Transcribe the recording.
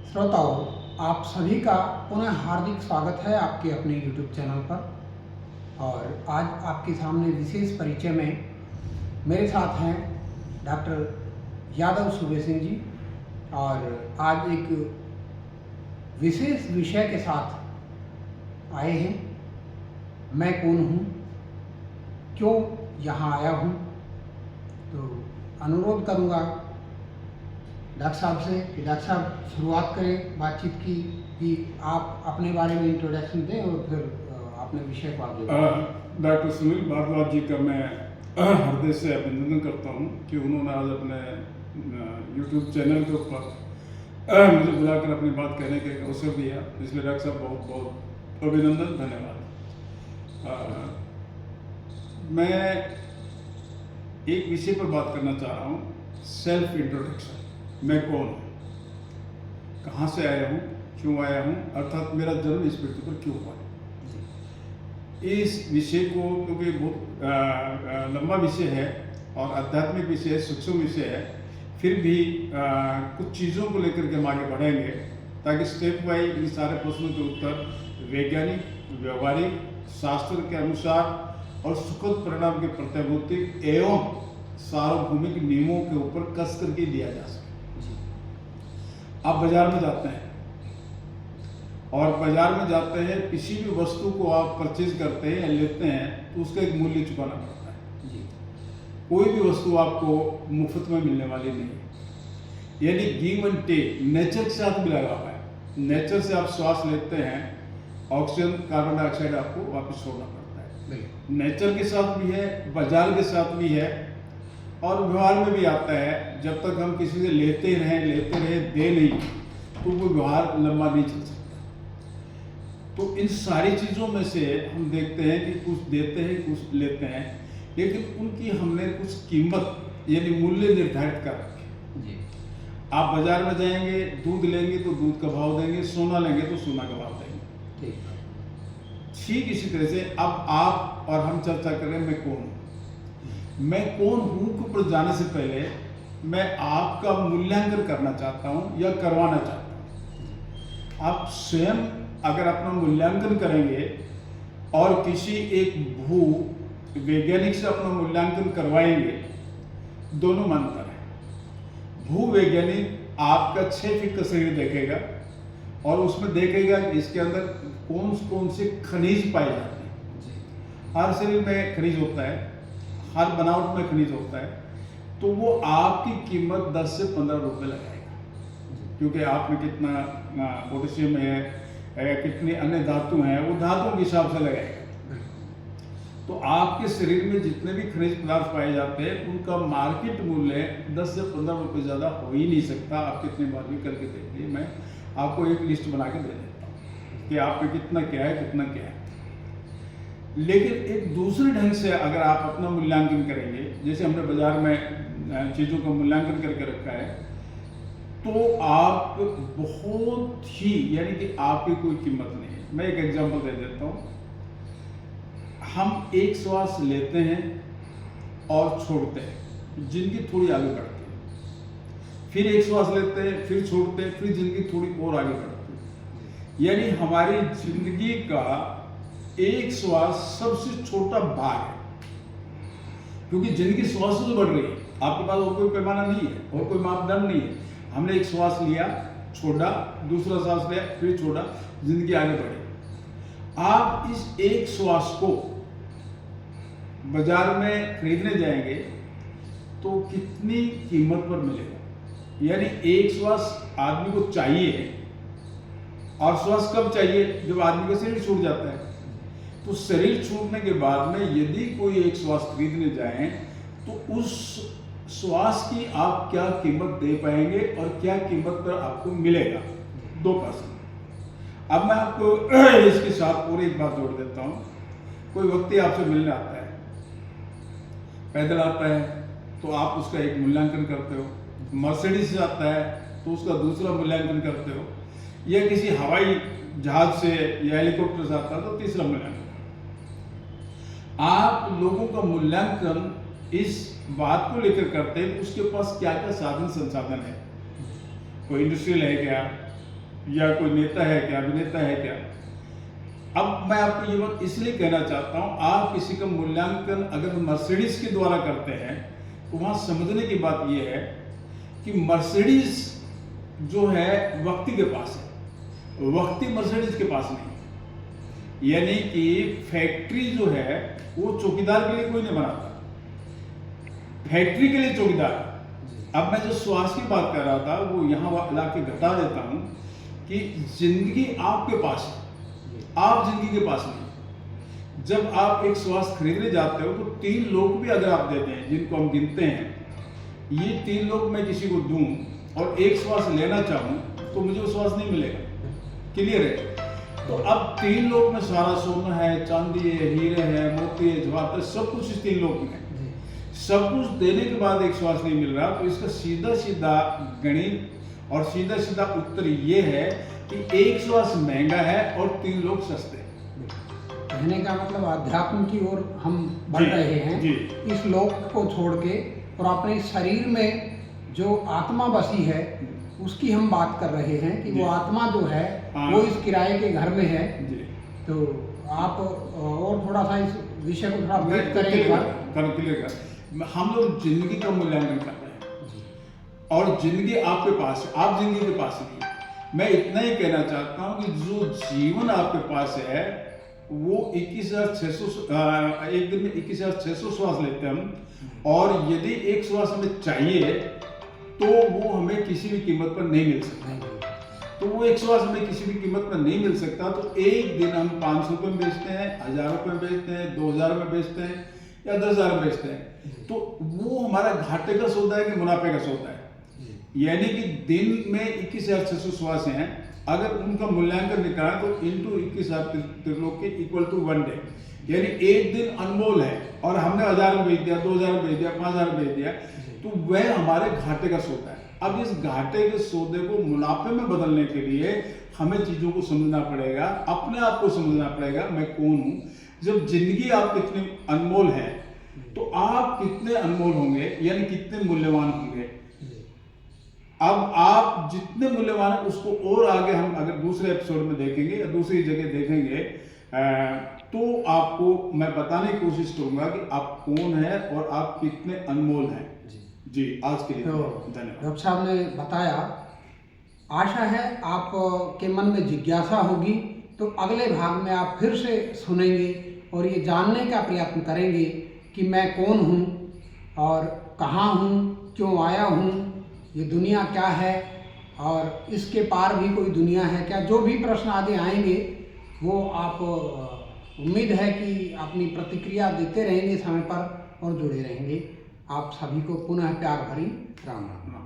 श्रोताओं, आप सभी का पुनः हार्दिक स्वागत है आपके अपने YouTube चैनल पर। और आज आपके सामने विशेष परिचय में मेरे साथ हैं डॉक्टर यादव सूबे सिंह जी। और आज एक विशेष विषय के साथ आए हैं। मैं कौन हूँ, क्यों यहाँ आया हूँ। तो अनुरोध करूँगा डॉक्टर साहब से कि डॉक्टर साहब शुरुआत करें बातचीत की, कि आप अपने बारे में इंट्रोडक्शन दें और फिर अपने विषय को आगे बढ़ाएं। डॉक्टर सुनील भारद्वाज जी का मैं हृदय से अभिनंदन करता हूँ कि उन्होंने आज अपने YouTube चैनल के ऊपर मुझे बुलाकर अपनी बात कहने के अवसर दिया। इसलिए डॉक्टर साहब बहुत बहुत अभिनंदन, धन्यवाद। मैं एक विषय पर बात करना चाह रहा हूँ, सेल्फ इंट्रोडक्शन। मैं कौन हूँ, कहाँ से आया हूँ, क्यों आया हूँ, अर्थात मेरा जन्म इस पृथ्वी पर क्यों हुआ। इस विषय को, क्योंकि बहुत लंबा विषय है और आध्यात्मिक विषय है, सूक्ष्म विषय है, फिर भी कुछ चीज़ों को लेकर के हम आगे बढ़ेंगे ताकि स्टेप वाइज इन सारे प्रश्नों के उत्तर वैज्ञानिक, व्यवहारिक, शास्त्र के अनुसार और सुखद परिणाम के प्रत्याभूति एवं सार्वभौमिक नियमों के ऊपर कस करके दिया जा सके। आप बाजार में जाते हैं और बाजार में जाते हैं, किसी भी वस्तु को आप परचेज करते हैं या लेते हैं तो उसका एक मूल्य चुकाना पड़ता है जी। कोई भी वस्तु आपको मुफ्त में मिलने वाली नहीं है, यानी गिव एंड टेक नेचर के साथ भी लगा हुआ है। नेचर से आप श्वास लेते हैं, ऑक्सीजन, कार्बन डाइऑक्साइड आपको वापस छोड़ना पड़ता है। नेचर के साथ भी है, बाजार के साथ भी है और व्यवहार में भी आता है। जब तक हम किसी से लेते रहे दे नहीं, तो वो व्यवहार लंबा नहीं चल सकता। तो इन सारी चीज़ों में से हम देखते हैं कि कुछ देते हैं, कुछ लेते हैं, लेकिन उनकी हमने कुछ कीमत यानी मूल्य निर्धारित कर रखे जी। आप बाजार में जाएंगे, दूध लेंगे तो दूध का भाव देंगे, सोना लेंगे तो सोना का भाव देंगे। ठीक इसी तरह से अब आप और हम चर्चा करें मैं कौन हूँ। मैं कौन हूँ के ऊपर जाने से पहले मैं आपका मूल्यांकन करना चाहता हूँ या करवाना चाहता हूँ। आप स्वयं अगर अपना मूल्यांकन करेंगे और किसी एक भू वैज्ञानिक से अपना मूल्यांकन करवाएंगे, दोनों में अंतर है। भू वैज्ञानिक आपका 6 फीट का शरीर देखेगा और उसमें देखेगा कि इसके अंदर कौन कौन से खनिज पाए जाते हैं। हर शरीर में खनिज होता है, हर बनावट में खनिज होता है, तो वो आपकी कीमत 10 से 15 रुपये लगाएगा, क्योंकि आप में कितना पोटेशियम है, कितने अन्य धातु हैं, वो धातुओं के हिसाब से लगाएगा। तो आपके शरीर में जितने भी खनिज पदार्थ पाए जाते हैं उनका मार्केट मूल्य 10 से 15 रुपये ज़्यादा हो ही नहीं सकता। आप कितनी बार भी करके देखिए, मैं आपको एक लिस्ट बना के दे देता हूँ कि आप में कितना क्या है, कितना क्या है। लेकिन एक दूसरे ढंग से अगर आप अपना मूल्यांकन करेंगे, जैसे हमने बाजार में चीज़ों का मूल्यांकन करके रखा है, तो आप बहुत ही यानी कि आपकी कोई कीमत नहीं है। मैं एक एग्जांपल दे देता हूँ। हम एक श्वास लेते हैं और छोड़ते हैं, जिंदगी थोड़ी आगे बढ़ती है। फिर एक श्वास लेते हैं, फिर छोड़ते हैं, फिर जिंदगी थोड़ी और आगे बढ़ती है। यानी हमारी जिंदगी का एक श्वास सबसे छोटा भाग है, क्योंकि जिंदगी श्वास से बढ़ रही है। आपके पास और कोई पैमाना नहीं है और कोई मापदंड नहीं है। हमने एक श्वास लिया, छोड़ा, दूसरा श्वास लिया, फिर छोड़ा, जिंदगी आगे बढ़ी। आप इस एक श्वास को बाजार में खरीदने जाएंगे तो कितनी कीमत पर मिलेगा। यानी एक श्वास आदमी को चाहिए, और श्वास कब चाहिए, जब आदमी का शरीर छूट जाता है। तो शरीर छूटने के बाद में यदि कोई एक श्वास खरीदने जाए तो उस श्वास की आप क्या कीमत दे पाएंगे और क्या कीमत पर आपको मिलेगा, 2%। अब मैं आपको इसके साथ और एक बात जोड़ देता हूँ। कोई व्यक्ति आपसे मिलने आता है, पैदल आता है तो आप उसका एक मूल्यांकन करते हो, मर्सिडीज से आता है तो उसका दूसरा मूल्यांकन करते हो, या किसी हवाई जहाज से या हेलीकॉप्टर से आता है तो तीसरा मूल्यांकन। आप लोगों का मूल्यांकन इस बात को लेकर करते हैं उसके पास क्या क्या साधन संसाधन है। कोई इंडस्ट्रियल है क्या, या कोई नेता है क्या, अभिनेता है क्या। अब मैं आपको ये बात इसलिए कहना चाहता हूँ, आप किसी का मूल्यांकन अगर मर्सिडीज के द्वारा करते हैं तो वहाँ समझने की बात ये है कि मर्सिडीज जो है व्यक्ति के पास है, व्यक्ति मर्सिडीज के पास नहीं। यानी कि फैक्ट्री जो है वो चौकीदार के लिए कोई नहीं बनाता, फैक्ट्री के लिए चौकीदार। अब मैं जो स्वास्थ्य की बात कर रहा था वो यहाँ ला के घटा देता हूँ कि जिंदगी आपके पास है, आप जिंदगी के पास नहीं। जब आप एक स्वास्थ्य खरीदने जाते हो तो 3 लोग भी अगर आप देते हैं, जिनको हम गिनते हैं, ये 3 लोग मैं किसी को दूं और एक श्वास लेना चाहूं तो मुझे वो श्वास नहीं मिलेगा। क्लियर है। तो अब 3 लोग में सारा सोना है, चांदी है, हीरे है, मोती है, जवाहर, सब कुछ इस 3 लोग में, सब कुछ देने के बाद एक श्वास नहीं मिल रहा। तो इसका सीधा सीधा गणित और सीधा सीधा उत्तर ये है कि एक श्वास महंगा है और 3 लोग सस्ते हैं। कहने का मतलब अध्यात्म की ओर हम बढ़ रहे हैं, इस लोक को छोड़ के, और अपने शरीर में जो आत्मा बसी है उसकी हम बात कर रहे हैं कि वो आत्मा जो है वो इस किराए के घर में है। तो आप और थोड़ा सा इस विषय को थोड़ा ब्रीफ करें। हम लोग जिंदगी का मूल्यांकन कर रहे हैं और जिंदगी आपके पास है, आप जिंदगी के पास नहीं। मैं इतना ही कहना चाहता हूँ कि जो जीवन आपके पास है वो 21,600 एक दिन में 21,600 श्वास लेते हैं हम, और यदि एक श्वास हमें चाहिए तो वो हमें किसी भी कीमत पर नहीं मिल सकता। तो वो एक श्वास हमें किसी भी कीमत पर नहीं मिल सकता। तो एक दिन हम 500 रुपये में बेचते हैं, 1000 रुपये में बेचते हैं, 2000 में बेचते हैं या 10,000 में बेचते हैं, तो वो हमारा घाटे का सौदा है कि मुनाफे का सौदा है। यानी कि दिन में 21,600 श्वास हैं, अगर उनका मूल्यांकन निकालें तो इंटू 21,000 त्रिलोक के इक्वल टू 1 डे, यानी एक दिन अनमोल है और हमने 1000 में बेच दिया, 2000 में बेच दिया, 5000 में बेच दिया, तो वह हमारे घाटे का सौदा है। अब इस घाटे के सौदे को मुनाफे में बदलने के लिए हमें चीजों को समझना पड़ेगा, अपने आप को समझना पड़ेगा, मैं कौन हूं। जब जिंदगी आप कितनी अनमोल है तो आप कितने अनमोल होंगे, यानी कितने मूल्यवान होंगे। अब आप जितने मूल्यवान है उसको और आगे हम अगर दूसरे एपिसोड में देखेंगे या दूसरी जगह देखेंगे तो आपको मैं बताने की कोशिश करूंगा कि आप कौन है और आप कितने अनमोल हैं। जी आज के लिए धन्यवाद। डॉक्टर साहब ने बताया, आशा है आप के मन में जिज्ञासा होगी तो अगले भाग में आप फिर से सुनेंगे और ये जानने का प्रयत्न करेंगे कि मैं कौन हूँ और कहाँ हूँ, क्यों आया हूँ, ये दुनिया क्या है और इसके पार भी कोई दुनिया है क्या। जो भी प्रश्न आगे आएंगे वो आप उम्मीद है कि अपनी प्रतिक्रिया देते रहेंगे समय पर और जुड़े रहेंगे। आप सभी को पुनः प्यार भरी राम राम।